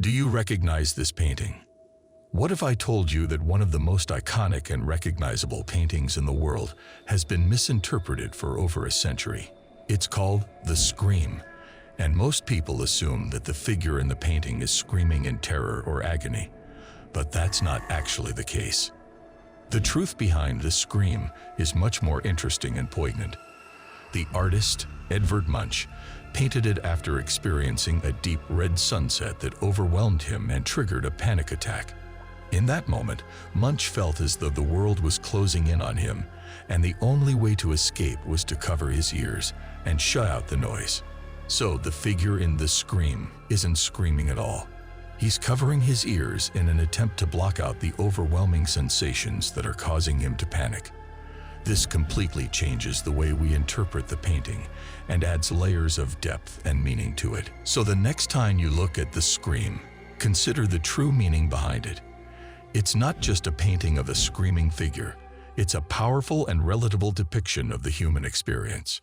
Do you recognize this painting? What if I told you that one of the most iconic and recognizable paintings in the world has been misinterpreted for over a century? It's called The Scream, and most people assume that the figure in the painting is screaming in terror or agony, but that's not actually the case. The truth behind The Scream is much more interesting and poignant. The artist, Edvard Munch, painted it after experiencing a deep red sunset that overwhelmed him and triggered a panic attack. In that moment, Munch felt as though the world was closing in on him, and the only way to escape was to cover his ears and shut out the noise. So the figure in The Scream isn't screaming at all. He's covering his ears in an attempt to block out the overwhelming sensations that are causing him to panic. This completely changes the way we interpret the painting and adds layers of depth and meaning to it. So the next time you look at The Scream, consider the true meaning behind it. It's not just a painting of a screaming figure. It's a powerful and relatable depiction of the human experience.